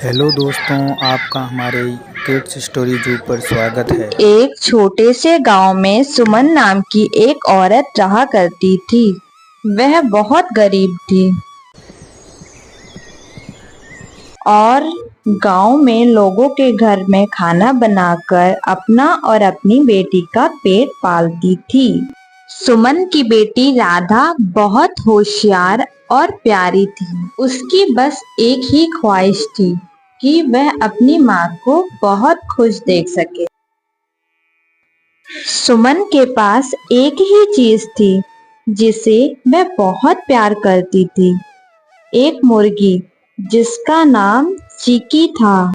Hello दोस्तों, आपका हमारे किड्स स्टोरी जू पर स्वागत है। एक छोटे से गांव में सुमन नाम की एक औरत रहा करती थी। वह बहुत गरीब थी और गांव में लोगों के घर में खाना बनाकर अपना और अपनी बेटी का पेट पालती थी। सुमन की बेटी राधा बहुत होशियार और प्यारी थी। उसकी बस एक ही ख्वाहिश थी कि वह अपनी माँ को बहुत खुश देख सके। सुमन के पास एक ही चीज थी जिसे वह बहुत प्यार करती थी, एक मुर्गी जिसका नाम चिकी था।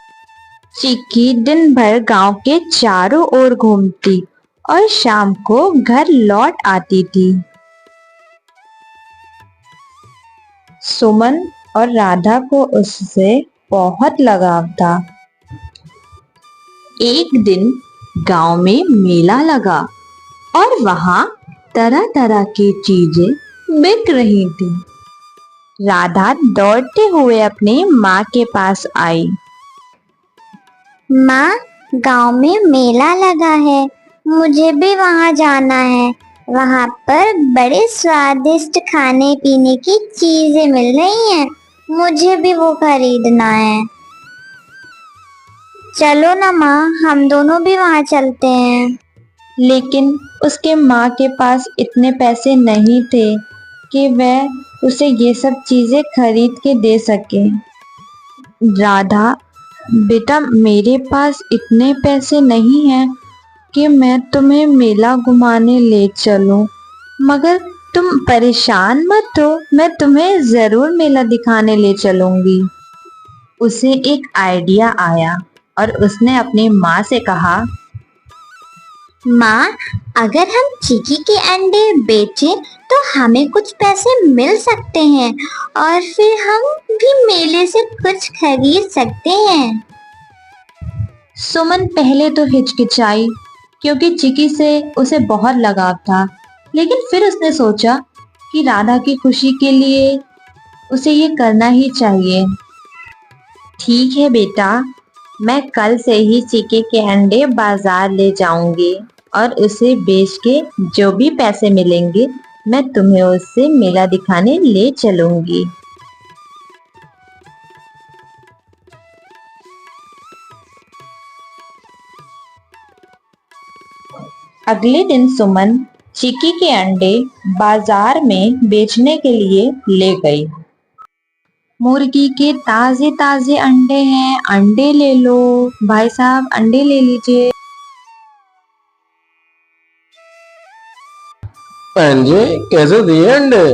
चिकी दिन भर गांव के चारों ओर घूमती और शाम को घर लौट आती थी। सुमन और राधा को उससे बहुत लगाव था। एक दिन गांव में मेला लगा और वहां तरह तरह की चीजें बिक रही थी। राधा दौड़ते हुए अपनी माँ के पास आई। माँ, गांव में मेला लगा है, मुझे भी वहां जाना है। वहां पर बड़े स्वादिष्ट खाने पीने की चीजें मिल रही हैं, मुझे भी वो खरीदना है। चलो ना माँ, हम दोनों भी वहां चलते हैं। लेकिन उसके माँ के पास इतने पैसे नहीं थे कि वह उसे ये सब चीजें खरीद के दे सके। राधा, बेटा, मेरे पास इतने पैसे नहीं हैं कि मैं तुम्हें मेला घुमाने ले चलूं, मगर तुम परेशान मत हो, मैं तुम्हें जरूर मेला दिखाने ले चलूंगी। उसे एक आइडिया आया और उसने अपनी माँ से कहा, माँ, अगर हम चिकी के अंडे बेचें तो हमें कुछ पैसे मिल सकते हैं और फिर हम भी मेले से कुछ खरीद सकते हैं। सुमन पहले तो हिचकिचाई क्योंकि चिकी से उसे बहुत लगाव था, लेकिन फिर उसने सोचा कि राधा की खुशी के लिए उसे ये करना ही चाहिए। ठीक है बेटा, मैं कल से ही चिकी के अंडे बाजार ले जाऊंगी और उसे बेच के जो भी पैसे मिलेंगे मैं तुम्हें उससे मेला दिखाने ले चलूंगी। अगले दिन सुमन चिकी के अंडे बाजार में बेचने के लिए ले गई। मुर्गी के ताजे ताजे अंडे हैं, अंडे ले लो भाई साहब, अंडे ले लीजिए। बहन जी, कैसे दिए अंडे?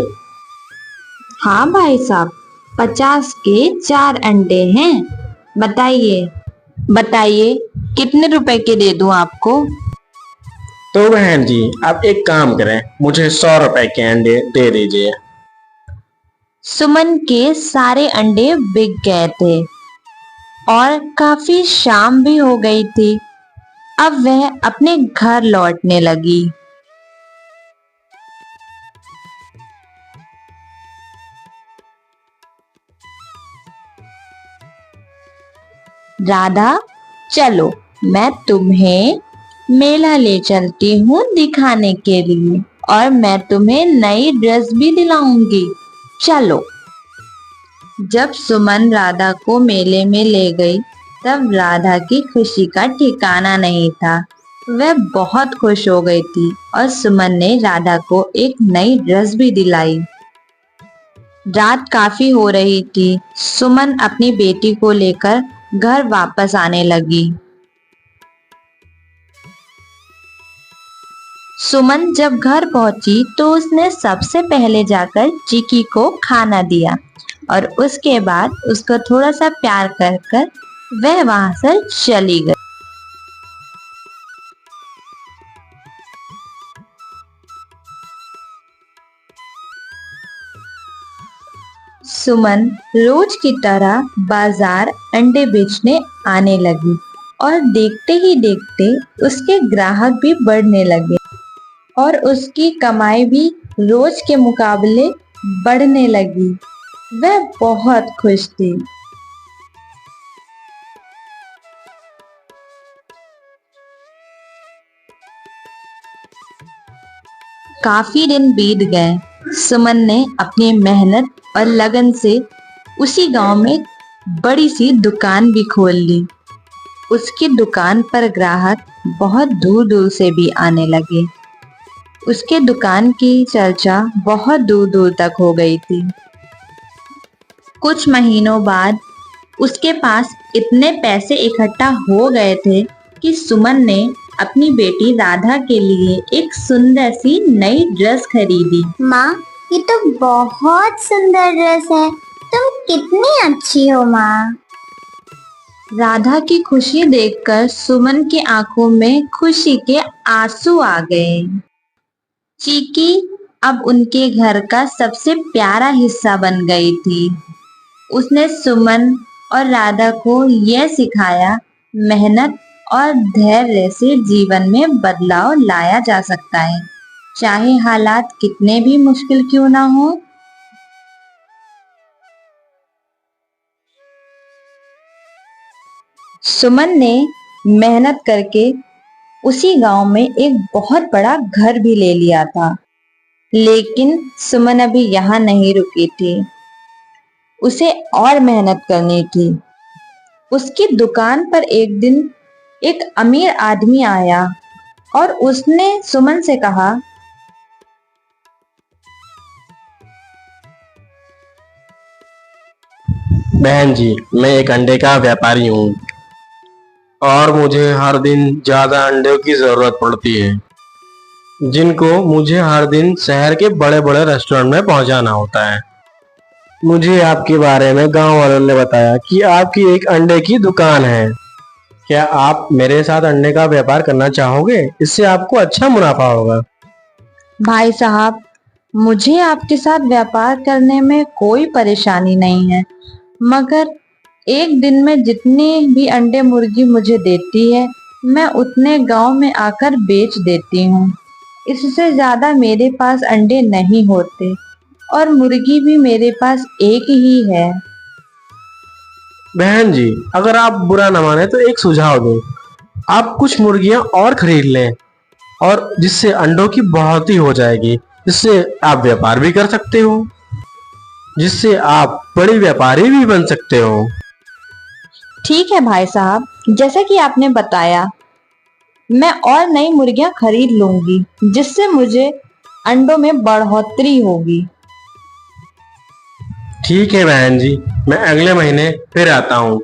हाँ भाई साहब, 50 के 4 अंडे हैं। बताइए बताइए, कितने रुपए के दे दूं आपको? तो बहन जी, आप एक काम करें, मुझे 100 रुपए के अंडे दे दीजिए। सुमन के सारे अंडे बिक गए थे और काफी शाम भी हो गई थी। अब वह अपने घर लौटने लगी। राधा, चलो मैं तुम्हें मेला ले चलती हूँ दिखाने के लिए और मैं तुम्हें नई ड्रेस भी दिलाऊंगी, चलो। जब सुमन राधा को मेले में ले गई तब राधा की खुशी का ठिकाना नहीं था। वह बहुत खुश हो गई थी और सुमन ने राधा को एक नई ड्रेस भी दिलाई। रात काफी हो रही थी। सुमन अपनी बेटी को लेकर घर वापस आने लगी। सुमन जब घर पहुंची तो उसने सबसे पहले जाकर चिकी को खाना दिया और उसके बाद उसको थोड़ा सा प्यार कर कर वह वहां से चली गई। सुमन रोज की तरह बाजार अंडे बेचने आने लगी और देखते ही देखते उसके ग्राहक भी बढ़ने लगे और उसकी कमाई भी रोज के मुकाबले बढ़ने लगी। वह बहुत खुश थी। काफी दिन बीत गए। सुमन ने अपनी मेहनत और लगन से उसी गांव में बड़ी सी दुकान भी खोल ली। उसकी दुकान पर ग्राहक बहुत दूर दूर से भी आने लगे। उसके दुकान की चर्चा बहुत दूर दूर तक हो गई थी। कुछ महीनों बाद उसके पास इतने पैसे इकट्ठा हो गए थे कि सुमन ने अपनी बेटी राधा के लिए एक सुंदर सी नई ड्रेस खरीदी। माँ, ये तो बहुत सुंदर ड्रेस है। तुम कितनी अच्छी हो माँ। राधा की खुशी देखकर सुमन की आंखों में खुशी के आंसू आ गए। चीकी अब उनके घर का सबसे प्यारा हिस्सा बन गई थी। उसने सुमन और राधा को यह सिखाया, मेहनत और धैर्य से जीवन में बदलाव लाया जा सकता है, चाहे हालात कितने भी मुश्किल क्यों ना हो। सुमन ने मेहनत करके उसी गांव में एक बहुत बड़ा घर भी ले लिया था। लेकिन सुमन अभी यहाँ नहीं रुकी थी। उसे और मेहनत करनी थी। उसकी दुकान पर एक दिन एक अमीर आदमी आया और उसने सुमन से कहा, बहन जी, मैं एक अंडे का व्यापारी हूँ और मुझे हर दिन ज्यादा अंडों की जरूरत पड़ती है, जिनको मुझे हर दिन शहर के बड़े बड़े रेस्टोरेंट में पहुंचाना होता है। मुझे आपके बारे में गांव वालों ने बताया कि आपकी एक अंडे की दुकान है। क्या आप मेरे साथ अंडे का व्यापार करना चाहोगे? इससे आपको अच्छा मुनाफा होगा। भाई साहब, मुझे आपके साथ व्यापार करने में कोई परेशानी नहीं है, मगर एक दिन में जितने भी अंडे मुर्गी मुझे देती है, मैं उतने गांव में आकर बेच देती हूँ। इससे ज्यादा मेरे पास अंडे नहीं होते और मुर्गी भी मेरे पास एक ही है। बहन जी, अगर आप बुरा न माने तो एक सुझाव दूं। आप कुछ मुर्गियां और खरीद लें और जिससे अंडों की बढ़ोतरी हो जाएगी, जिससे आप व्यापार भी कर सकते हो, जिससे आप बड़े व्यापारी भी बन सकते हो। ठीक है भाई साहब, जैसा कि आपने बताया, मैं और नई मुर्गियां खरीद लूंगी, जिससे मुझे अंडों में बढ़ोतरी होगी। ठीक है बहन जी, मैं अगले महीने फिर आता हूँ।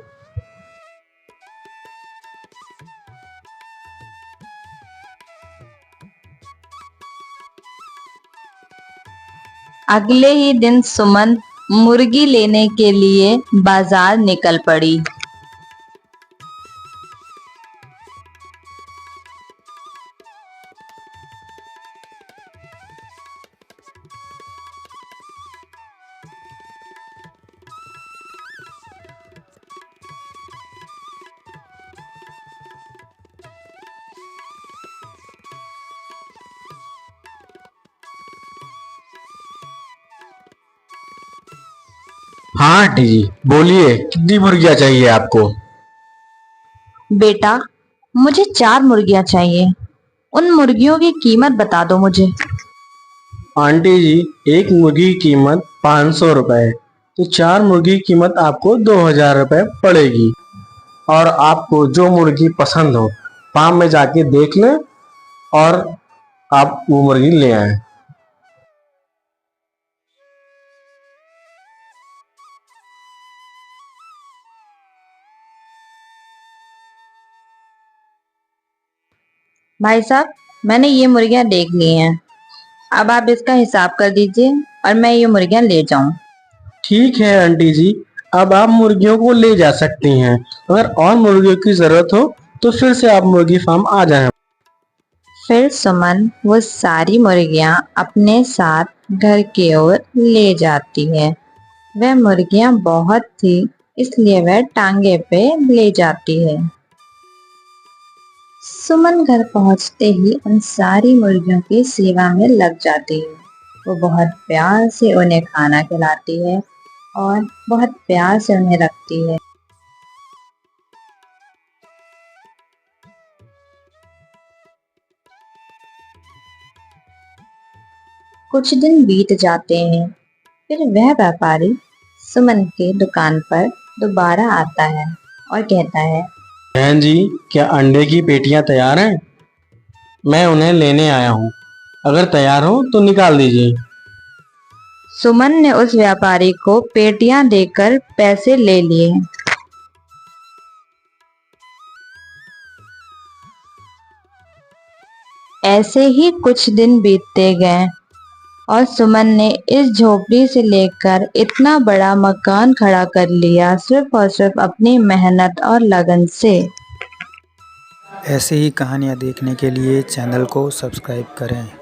अगले ही दिन सुमन मुर्गी लेने के लिए बाजार निकल पड़ी। हाँ आंटी जी, बोलिए, कितनी मुर्गियां चाहिए आपको? बेटा, मुझे 4 मुर्गियां चाहिए। उन मुर्गियों की कीमत बता दो मुझे। आंटी जी, एक मुर्गी की कीमत 500 रुपए है, तो 4 मुर्गी की कीमत आपको 2000 रुपए पड़ेगी। और आपको जो मुर्गी पसंद हो, फार्म में जाके देख लें और आप वो मुर्गी ले आए। भाई साहब, मैंने ये मुर्गियां देख ली हैं। अब आप इसका हिसाब कर दीजिए और मैं ये मुर्गियां ले जाऊं। ठीक है आंटी जी, अब आप मुर्गियों को ले जा सकती हैं। अगर और मुर्गियों की जरूरत हो तो फिर से आप मुर्गी फार्म आ जाएं। फिर सुमन वो सारी मुर्गियां अपने साथ घर की ओर ले जाती है। वह मुर्गियां बहुत थी, इसलिए वह टांगे पे ले जाती है। सुमन घर पहुंचते ही उन सारी मुर्गियों की सेवा में लग जाती है। वो बहुत प्यार से उन्हें खाना खिलाती है और बहुत प्यार से उन्हें रखती है। कुछ दिन बीत जाते हैं। फिर वह व्यापारी सुमन के दुकान पर दोबारा आता है और कहता है, बहन जी, क्या अंडे की पेटियां तैयार हैं? मैं उन्हें लेने आया हूँ। अगर तैयार हो तो निकाल दीजिए। सुमन ने उस व्यापारी को पेटियां देकर पैसे ले लिए। ऐसे ही कुछ दिन बीतते गए और सुमन ने इस झोपड़ी से लेकर इतना बड़ा मकान खड़ा कर लिया, सिर्फ और सिर्फ अपनी मेहनत और लगन से। ऐसे ही कहानियाँ देखने के लिए चैनल को सब्सक्राइब करें।